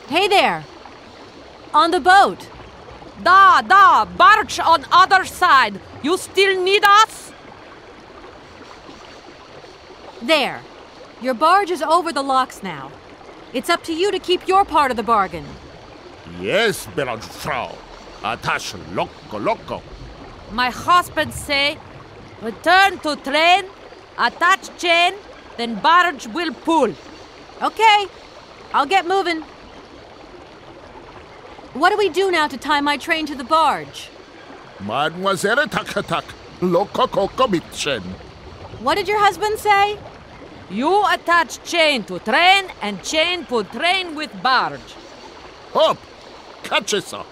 Hey there! On the boat! Da, barge on other side. You still need us? There. Your barge is over the locks now. It's up to you to keep your part of the bargain. Yes, Frau. Attach loco. My husband say, return to train, attach chain, then barge will pull. Okay, I'll get moving. What do we do now to tie my train to the barge? Mademoiselle tak, loco coco mitchen. What did your husband say? You attach chain to train and chain put train with barge. Hop, catch it, sir.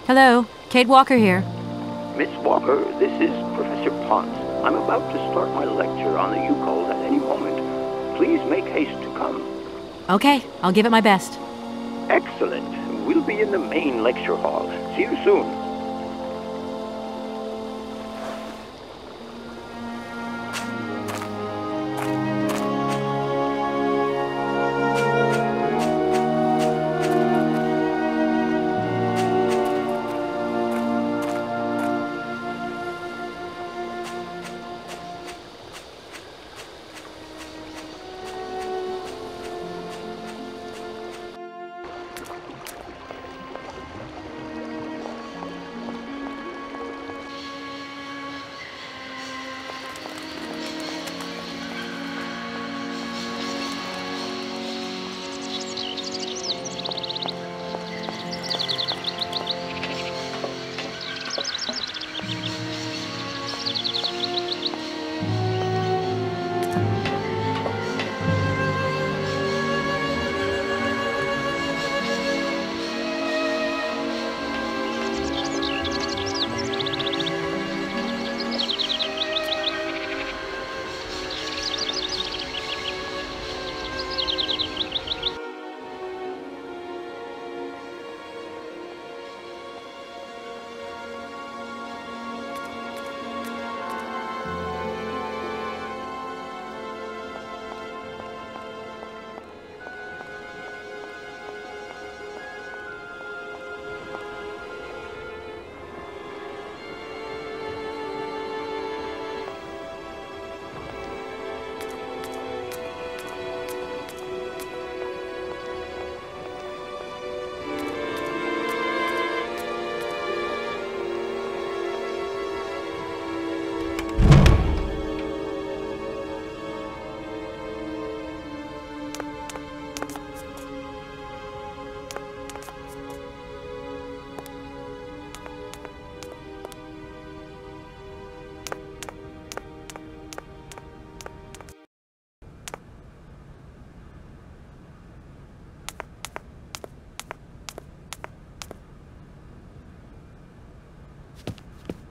Hello, Kate Walker here. Miss Walker, this is Professor Ponce. I'm about to start my lecture on the U-Cult at any moment. Please make haste to come. Okay, I'll give it my best. Excellent. We'll be in the main lecture hall. See you soon.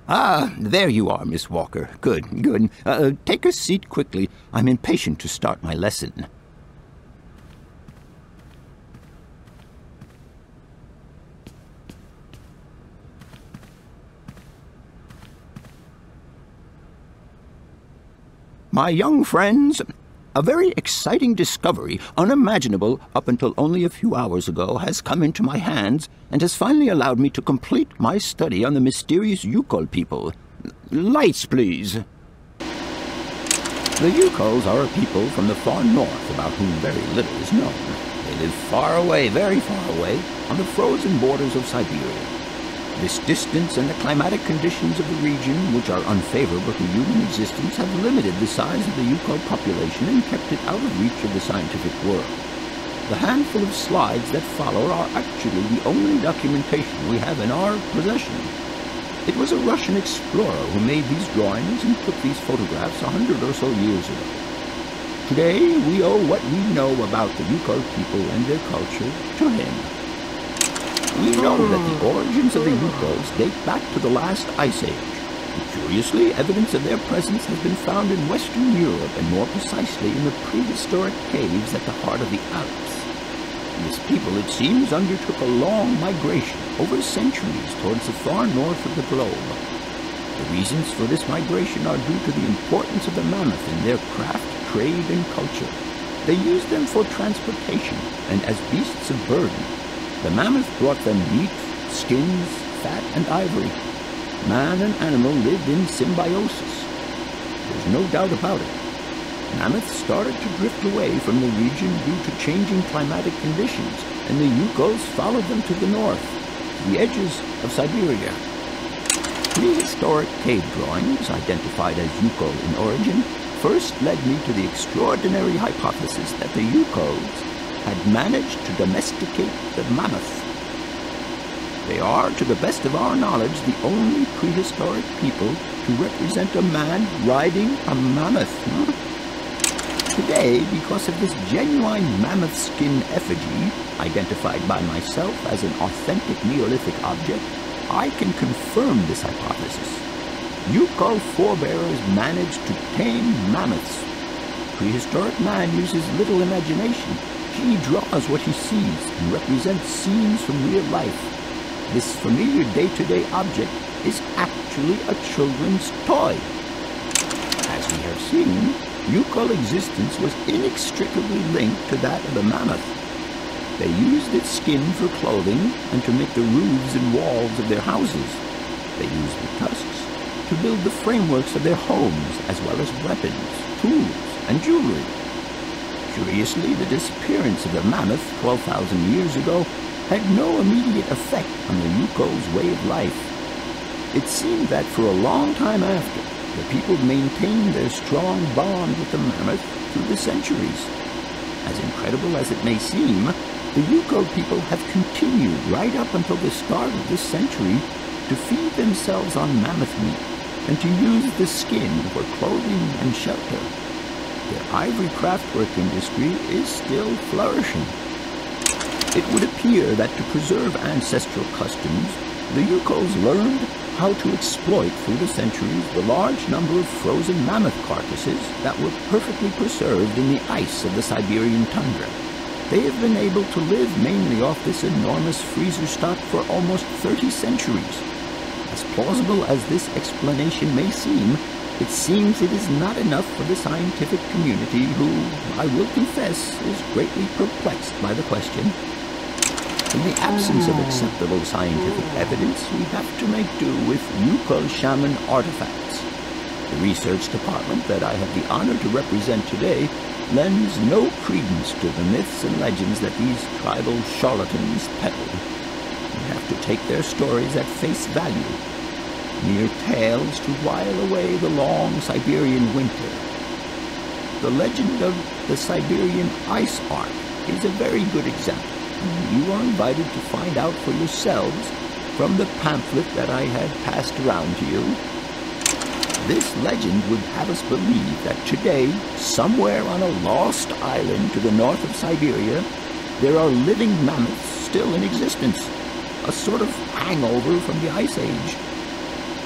Ah, there you are, Miss Walker. Good. Take a seat quickly. I'm impatient to start my lesson. My young friends, a very exciting discovery, unimaginable up until only a few hours ago, has come into my hands and has finally allowed me to complete my study on the mysterious Yukol people. Lights, please. The Yukols are a people from the far north about whom very little is known. They live far away, very far away, on the frozen borders of Syberia. This distance and the climatic conditions of the region, which are unfavorable to human existence, have limited the size of the Yukol population and kept it out of reach of the scientific world. The handful of slides that follow are actually the only documentation we have in our possession. It was a Russian explorer who made these drawings and took these photographs 100 or so years ago. Today, we owe what we know about the Yukol people and their culture to him. We know that the origins of the Yukols date back to the last ice age. And curiously, evidence of their presence has been found in Western Europe, and more precisely in the prehistoric caves at the heart of the Alps. This people, it seems, undertook a long migration over centuries towards the far north of the globe. The reasons for this migration are due to the importance of the mammoth in their craft, trade, and culture. They used them for transportation and as beasts of burden. The mammoth brought them meat, skins, fat, and ivory. Man and animal lived in symbiosis. There's no doubt about it. Mammoths started to drift away from the region due to changing climatic conditions, and the Yukols followed them to the north, to the edges of Syberia. Prehistoric cave drawings, identified as Yukol in origin, first led me to the extraordinary hypothesis that the Yukols had managed to domesticate the mammoth. They are, to the best of our knowledge, the only prehistoric people to represent a man riding a mammoth. Today, because of this genuine mammoth skin effigy, identified by myself as an authentic Neolithic object, I can confirm this hypothesis. Yukol forebearers managed to tame mammoths. Prehistoric man uses little imagination. He draws what he sees and represents scenes from real life. This familiar day-to-day object is actually a children's toy. As we have seen, Yukol existence was inextricably linked to that of the mammoth. They used its skin for clothing and to make the roofs and walls of their houses. They used the tusks to build the frameworks of their homes, as well as weapons, tools, and jewelry. Curiously, the disappearance of the mammoth 12,000 years ago had no immediate effect on the Yukol's way of life. It seemed that for a long time after, the people maintained their strong bond with the mammoth through the centuries. As incredible as it may seem, the Yukol people have continued right up until the start of this century to feed themselves on mammoth meat and to use the skin for clothing and shelter. Their ivory craftwork industry is still flourishing. It would appear that to preserve ancestral customs, the Yukols learned how to exploit through the centuries the large number of frozen mammoth carcasses that were perfectly preserved in the ice of the Siberian tundra. They have been able to live mainly off this enormous freezer stock for almost 30 centuries. As plausible as this explanation may seem, it seems it is not enough for the scientific community who, I will confess, is greatly perplexed by the question. In the absence of acceptable scientific evidence, we have to make do with Yukol shaman artifacts. The research department that I have the honor to represent today lends no credence to the myths and legends that these tribal charlatans peddle. We have to take their stories at face value, mere tales to while away the long Siberian winter. The legend of the Siberian ice ark is a very good example. You are invited to find out for yourselves from the pamphlet that I had passed around to you. This legend would have us believe that today, somewhere on a lost island to the north of Syberia, there are living mammoths still in existence, a sort of hangover from the Ice Age.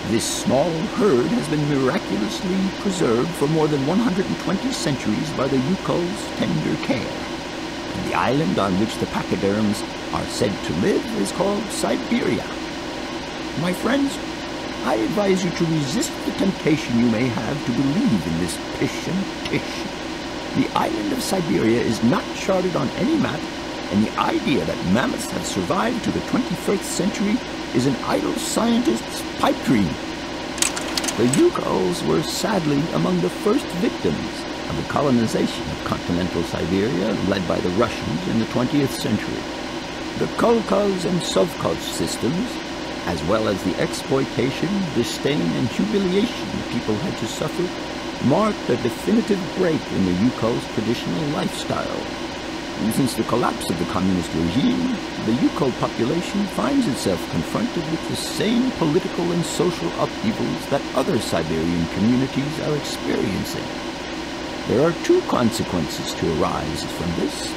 This small herd has been miraculously preserved for more than 120 centuries by the Yukol's tender care. The island on which the pachyderms are said to live is called Syberia. My friends, I advise you to resist the temptation you may have to believe in this pish and tish. The island of Syberia is not charted on any map, and the idea that mammoths have survived to the 21st century is an idle scientist's pipe dream. The Yugols were sadly among the first victims of the colonization of continental Syberia led by the Russians in the 20th century. The Kolkhoz and Sovkhoz systems, as well as the exploitation, disdain, and humiliation the people had to suffer, marked a definitive break in the Yugols' traditional lifestyle. Since the collapse of the communist regime, the Yukol population finds itself confronted with the same political and social upheavals that other Siberian communities are experiencing. There are two consequences to arise from this.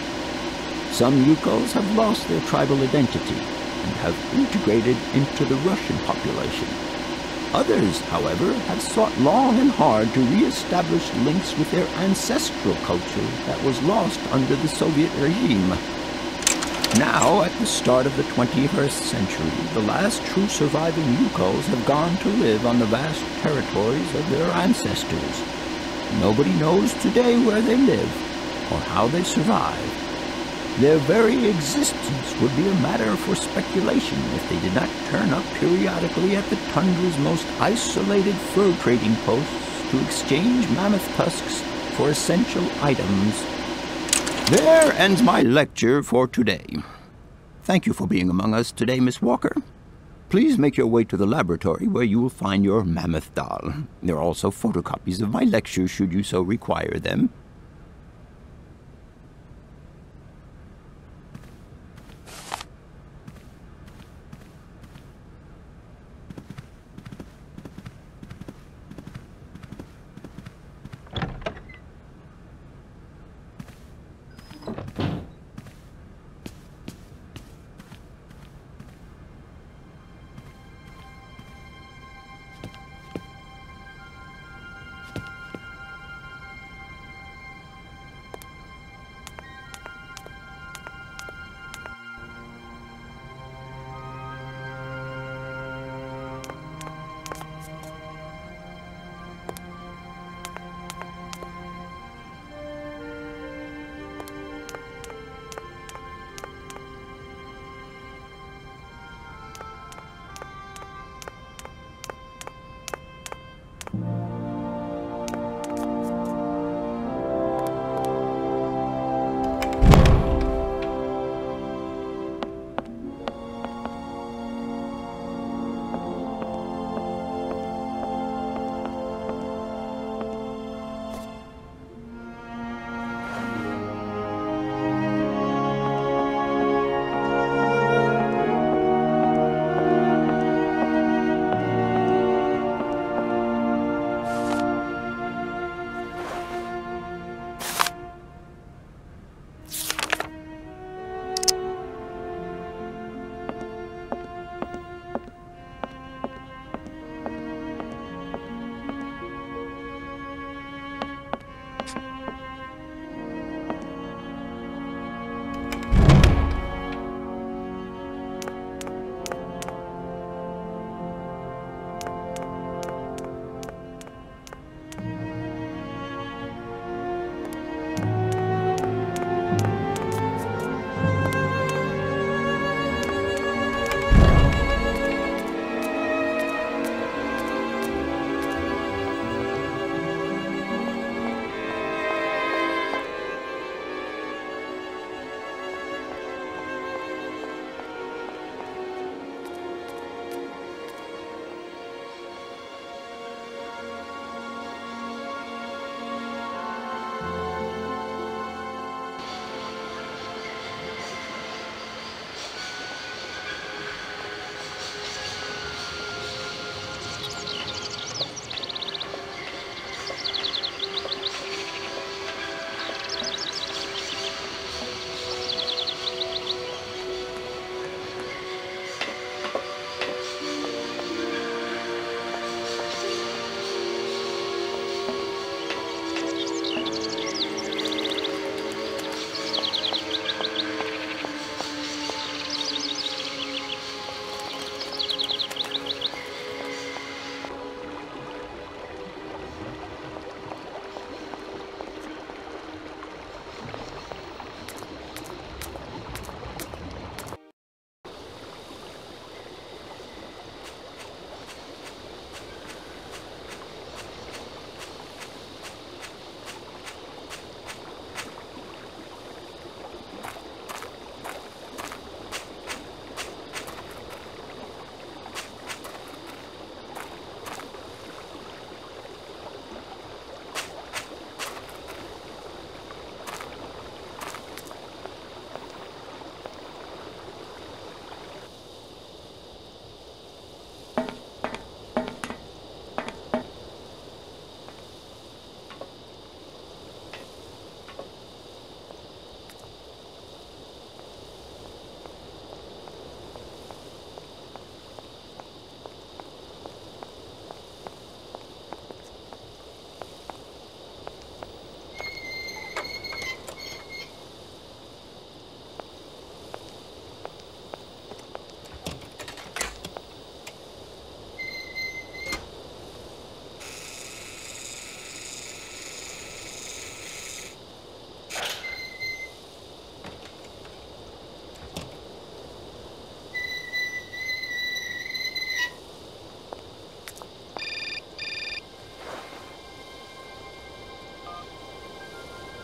Some Yugols have lost their tribal identity and have integrated into the Russian population. Others, however, have sought long and hard to re-establish links with their ancestral culture that was lost under the Soviet regime. Now, at the start of the 21st century, the last true surviving Yugols have gone to live on the vast territories of their ancestors. Nobody knows today where they live or how they survived. Their very existence would be a matter for speculation if they did not turn up periodically at the tundra's most isolated fur trading posts to exchange mammoth tusks for essential items. There ends my lecture for today. Thank you for being among us today, Miss Walker. Please make your way to the laboratory where you will find your mammoth doll. There are also photocopies of my lectures should you so require them.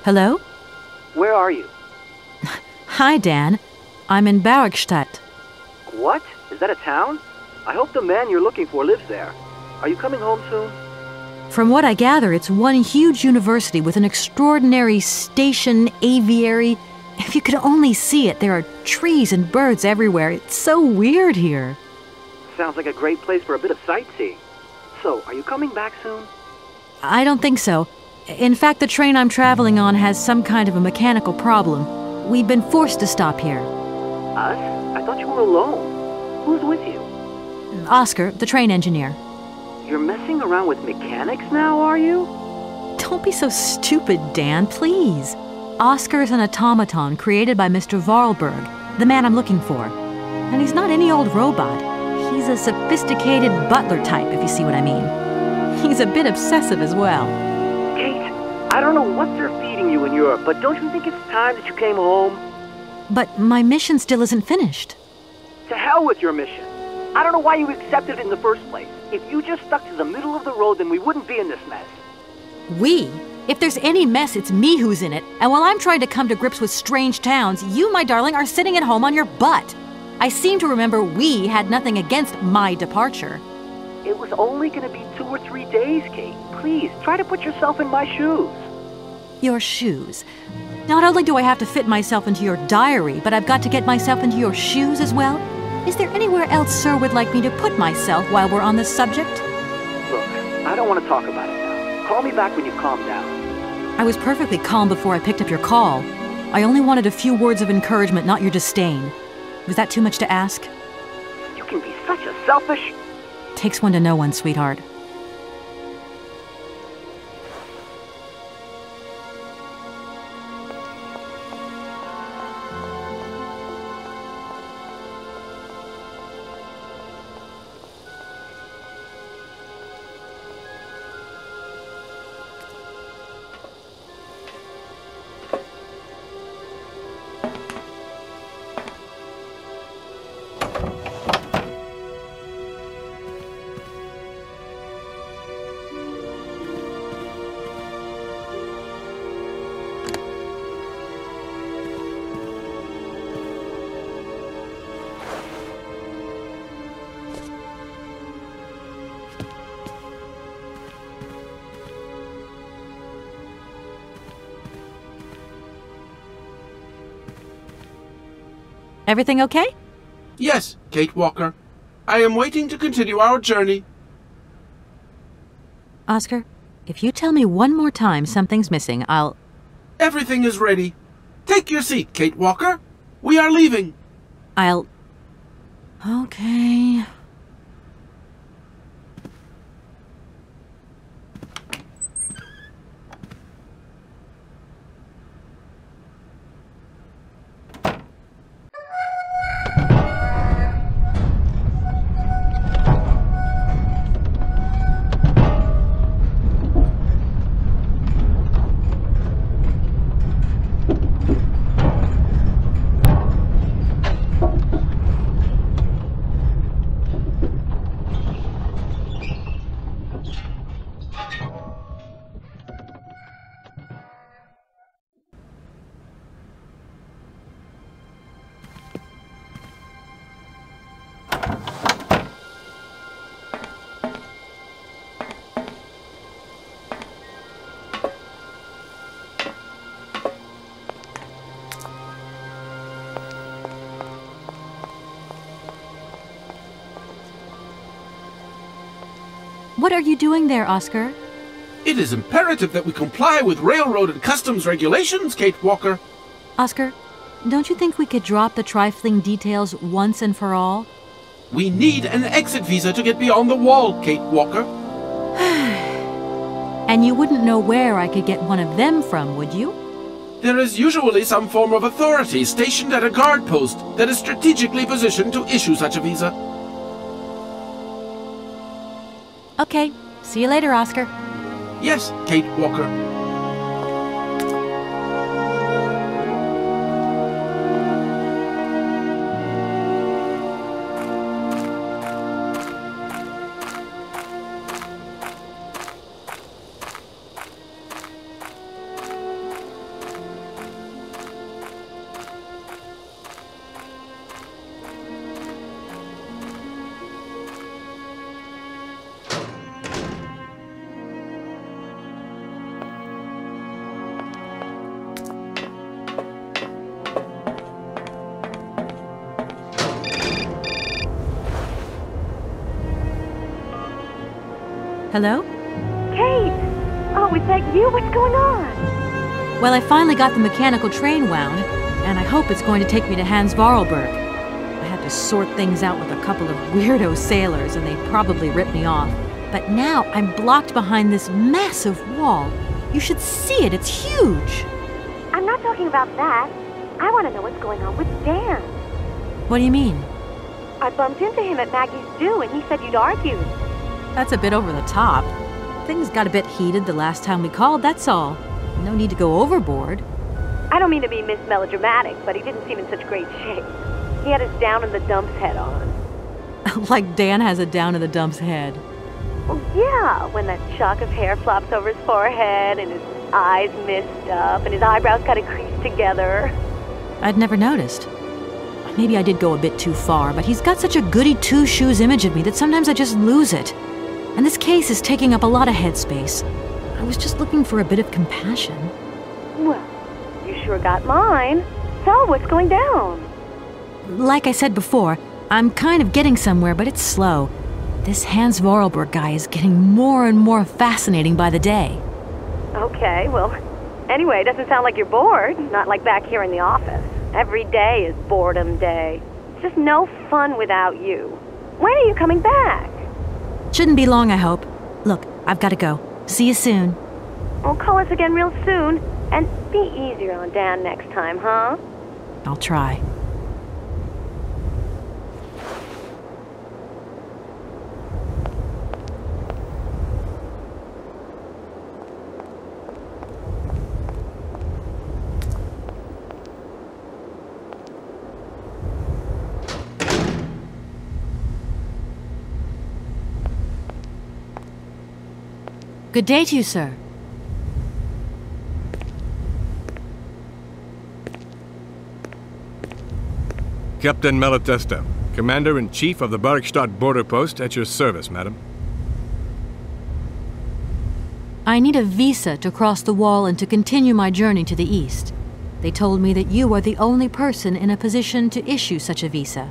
Hello? Where are you? Hi, Dan. I'm in Barrockstadt. What? Is that a town? I hope the man you're looking for lives there. Are you coming home soon? From what I gather, it's one huge university with an extraordinary station aviary. If you could only see it, there are trees and birds everywhere. It's so weird here. Sounds like a great place for a bit of sightseeing. So, are you coming back soon? I don't think so. In fact, the train I'm traveling on has some kind of a mechanical problem. We've been forced to stop here. Us? I thought you were alone. Who's with you? Oscar, the train engineer. You're messing around with mechanics now, are you? Don't be so stupid, Dan, please. Oscar is an automaton created by Mr. Varlberg, the man I'm looking for. And he's not any old robot. He's a sophisticated butler type, if you see what I mean. He's a bit obsessive as well. Kate, I don't know what they're feeding you in Europe, but don't you think it's time that you came home? But my mission still isn't finished. To hell with your mission. I don't know why you accepted it in the first place. If you just stuck to the middle of the road, then we wouldn't be in this mess. We? If there's any mess, it's me who's in it. And while I'm trying to come to grips with strange towns, you, my darling, are sitting at home on your butt. I seem to remember we had nothing against my departure. It was only going to be 2 or 3 days, Kate. Please, try to put yourself in my shoes. Your shoes. Not only do I have to fit myself into your diary, but I've got to get myself into your shoes as well? Is there anywhere else Sir would like me to put myself while we're on this subject? Look, I don't want to talk about it now. Call me back when you calm down. I was perfectly calm before I picked up your call. I only wanted a few words of encouragement, not your disdain. Was that too much to ask? You can be such a selfish... Takes one to know one, sweetheart. Everything okay? Yes, Kate Walker. I am waiting to continue our journey. Oscar, if you tell me one more time something's missing, I'll... Everything is ready. Take your seat, Kate Walker. We are leaving. I'll... Okay... What are you doing there, Oscar? It is imperative that we comply with railroad and customs regulations, Kate Walker. Oscar, don't you think we could drop the trifling details once and for all? We need an exit visa to get beyond the wall, Kate Walker. And you wouldn't know where I could get one of them from, would you? There is usually some form of authority stationed at a guard post that is strategically positioned to issue such a visa. Okay. See you later, Oscar. Yes, Kate Walker. Hello? Kate! Oh, is that you? What's going on? Well, I finally got the mechanical train wound, and I hope it's going to take me to Hans Vorarlberg. I had to sort things out with a couple of weirdo sailors, and they probably ripped me off. But now I'm blocked behind this massive wall. You should see it, it's huge! I'm not talking about that. I want to know what's going on with Dan. What do you mean? I bumped into him at Maggie's do, and he said you'd argued. That's a bit over the top. Things got a bit heated the last time we called, that's all. No need to go overboard. I don't mean to be Miss Melodramatic, but he didn't seem in such great shape. He had his down-in-the-dumps head on. Like Dan has a down-in-the-dumps head. Well, yeah, when that shock of hair flops over his forehead, and his eyes mist up, and his eyebrows kind of creased together. I'd never noticed. Maybe I did go a bit too far, but he's got such a goody two-shoes image of me that sometimes I just lose it. And this case is taking up a lot of headspace. I was just looking for a bit of compassion. Well, you sure got mine. So, what's going down? Like I said before, I'm kind of getting somewhere, but it's slow. This Hans Vorarlberg guy is getting more and more fascinating by the day. Okay, well, anyway, it doesn't sound like you're bored. Not like back here in the office. Every day is boredom day. It's just no fun without you. When are you coming back? Shouldn't be long, I hope. Look, I've got to go. See you soon. Well, call us again real soon. And be easier on Dan next time, huh? I'll try. Good day to you, sir. Captain Malatesta, Commander-in-Chief of the Barrockstadt border post, at your service, madam. I need a visa to cross the wall and to continue my journey to the east. They told me that you are the only person in a position to issue such a visa.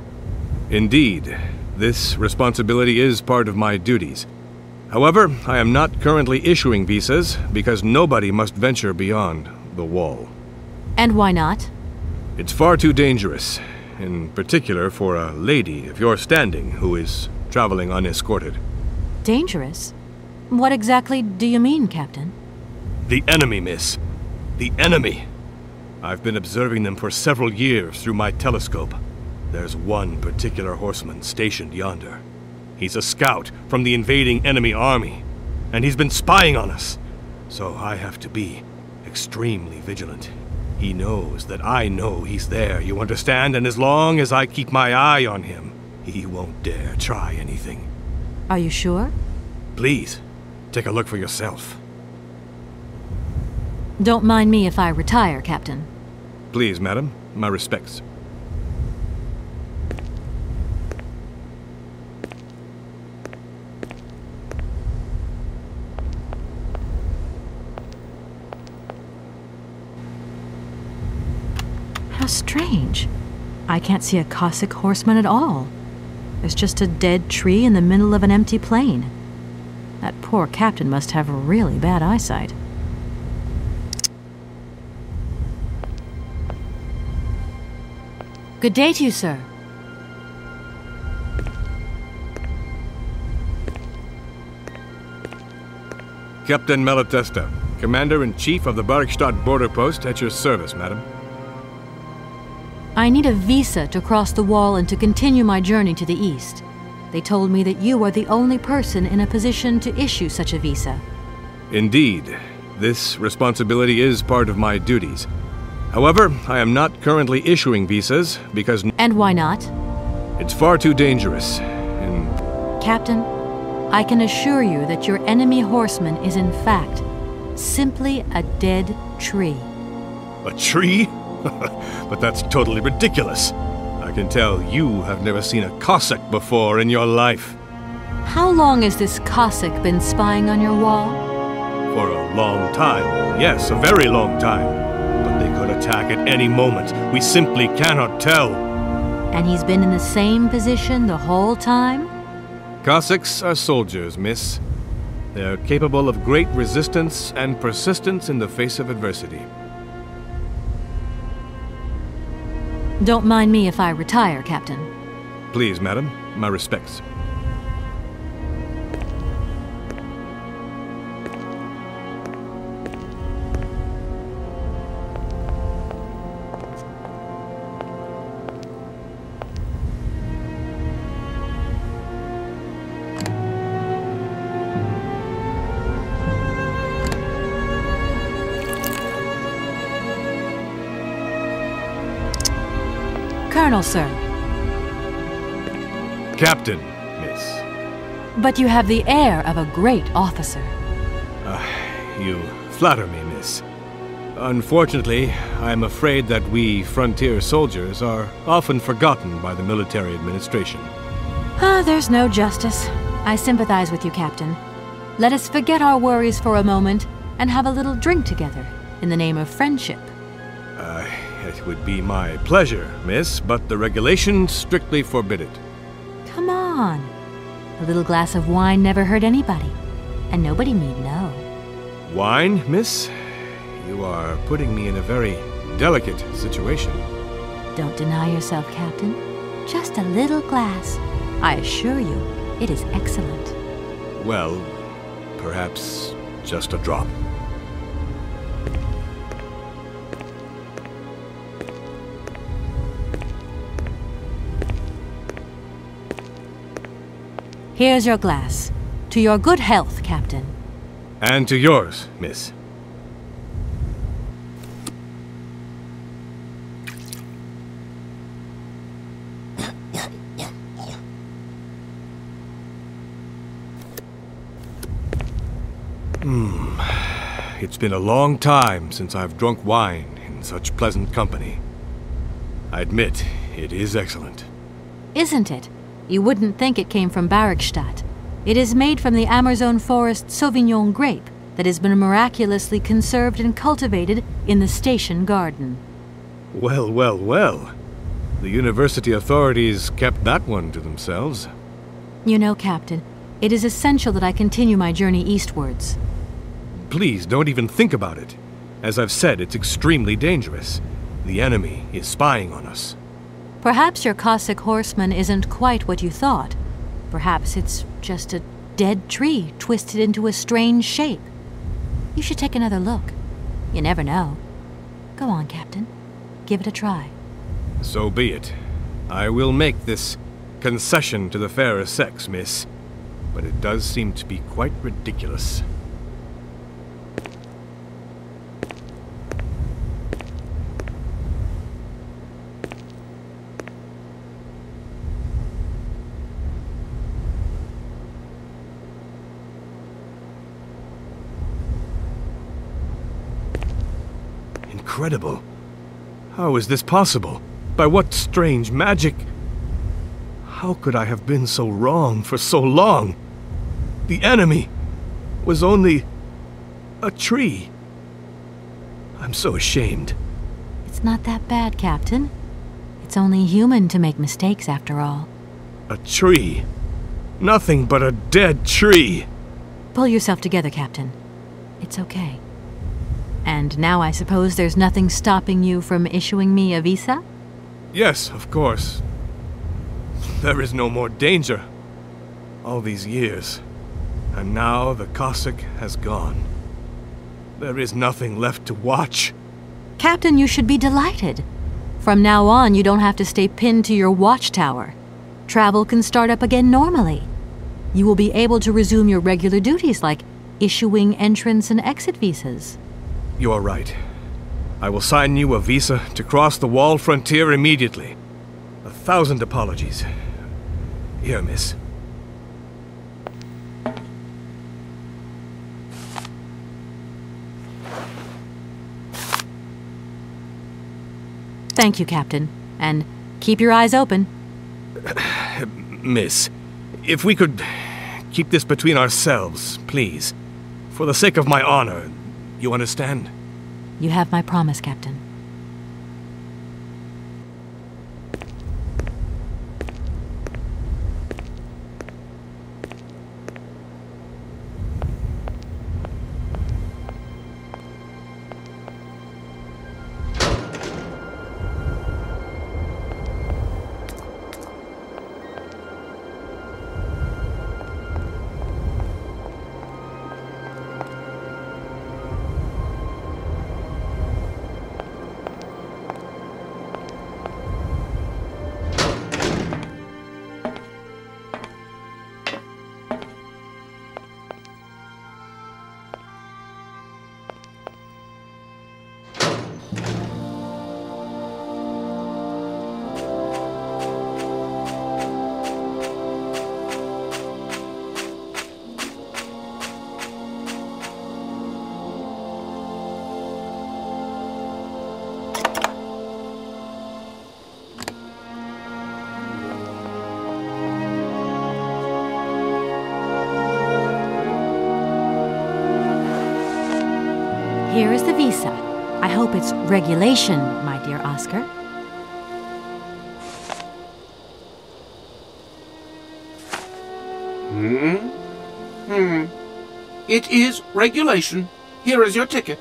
Indeed. This responsibility is part of my duties. However, I am not currently issuing visas because nobody must venture beyond the wall. And why not? It's far too dangerous, in particular for a lady of your standing who is traveling unescorted. Dangerous? What exactly do you mean, Captain? The enemy, miss. The enemy. I've been observing them for several years through my telescope. There's one particular horseman stationed yonder. He's a scout from the invading enemy army, and he's been spying on us. So I have to be extremely vigilant. He knows that I know he's there, you understand? And as long as I keep my eye on him, he won't dare try anything. Are you sure? Please, take a look for yourself. Don't mind me if I retire, Captain. Please, madam. My respects. How strange. I can't see a Cossack horseman at all. There's just a dead tree in the middle of an empty plain. That poor captain must have really bad eyesight. Good day to you, sir. Captain Malatesta, Commander-in-Chief of the Barrockstadt border post, at your service, madam. I need a visa to cross the wall and to continue my journey to the east. They told me that you are the only person in a position to issue such a visa. Indeed. This responsibility is part of my duties. However, I am not currently issuing visas because... And why not? It's far too dangerous, Captain, I can assure you that your enemy horseman is in fact simply a dead tree. A tree? But that's totally ridiculous. I can tell you have never seen a Cossack before in your life. How long has this Cossack been spying on your wall? For a long time. Yes, a very long time. But they could attack at any moment. We simply cannot tell. And he's been in the same position the whole time? Cossacks are soldiers, miss. They're capable of great resistance and persistence in the face of adversity. Don't mind me if I retire, Captain. Please, madam, my respects. Colonel, sir. Captain, miss. But you have the air of a great officer. You flatter me, miss. Unfortunately, I'm afraid that we frontier soldiers are often forgotten by the military administration. There's no justice. I sympathize with you, Captain. Let us forget our worries for a moment and have a little drink together in the name of friendship. It would be my pleasure, miss, but the regulations strictly forbid it. Come on. A little glass of wine never hurt anybody, and nobody need know. Wine, miss? You are putting me in a very delicate situation. Don't deny yourself, Captain. Just a little glass. I assure you, it is excellent. Well, perhaps just a drop. Here's your glass. To your good health, Captain. And to yours, miss. It's been a long time since I've drunk wine in such pleasant company. I admit, it is excellent. Isn't it? You wouldn't think it came from Barrockstadt. It is made from the Amazon forest Sauvignon grape that has been miraculously conserved and cultivated in the station garden. Well, well, well. The university authorities kept that one to themselves. You know, Captain, it is essential that I continue my journey eastwards. Please, don't even think about it. As I've said, it's extremely dangerous. The enemy is spying on us. Perhaps your Cossack horseman isn't quite what you thought. Perhaps it's just a dead tree twisted into a strange shape. You should take another look. You never know. Go on, Captain. Give it a try. So be it. I will make this concession to the fairer sex, miss. But it does seem to be quite ridiculous. Incredible. How is this possible? By what strange magic? How could I have been so wrong for so long? The enemy was only a tree. I'm so ashamed. It's not that bad, Captain. It's only human to make mistakes, after all. A tree. Nothing but a dead tree. Pull yourself together, Captain. It's okay. And now I suppose there's nothing stopping you from issuing me a visa? Yes, of course. There is no more danger. All these years. And now the Cossack has gone. There is nothing left to watch. Captain, you should be delighted. From now on, you don't have to stay pinned to your watchtower. Travel can start up again normally. You will be able to resume your regular duties like issuing entrance and exit visas. You are right. I will sign you a visa to cross the wall frontier immediately. 1,000 apologies. Here, miss. Thank you, Captain. And keep your eyes open. Miss, if we could keep this between ourselves, please. For the sake of my honor, you understand? You have my promise, Captain. I hope it's regulation, my dear Oscar. It is regulation. Here is your ticket.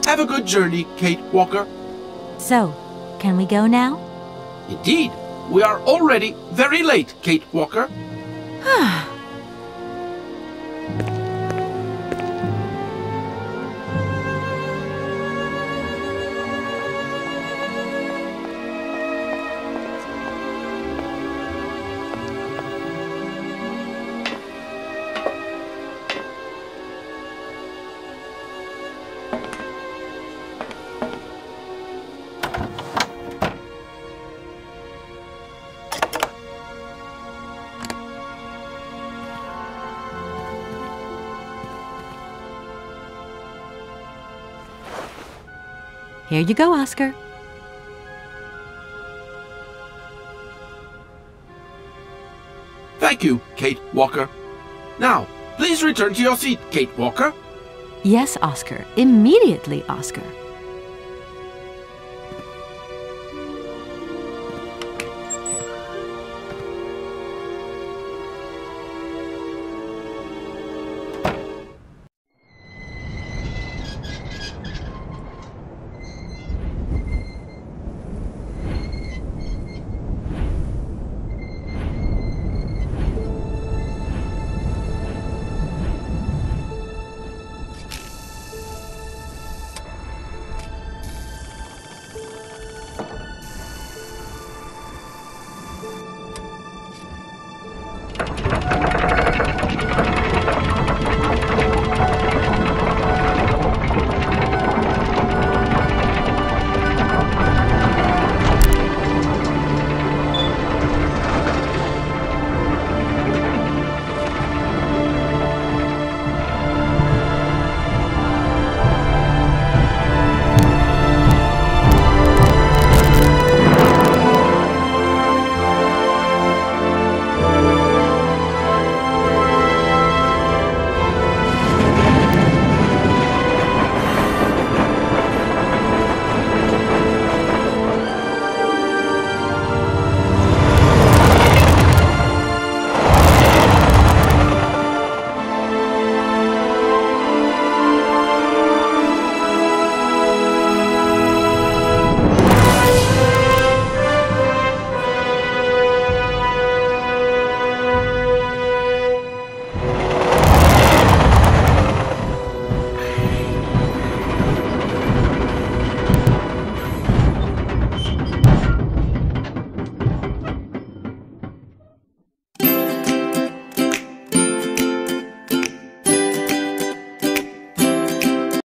Have a good journey, Kate Walker. So, can we go now? Indeed, we are already very late, Kate Walker. Here you go, Oscar. Thank you, Kate Walker. Now, please return to your seat, Kate Walker. Yes, Oscar. Immediately, Oscar.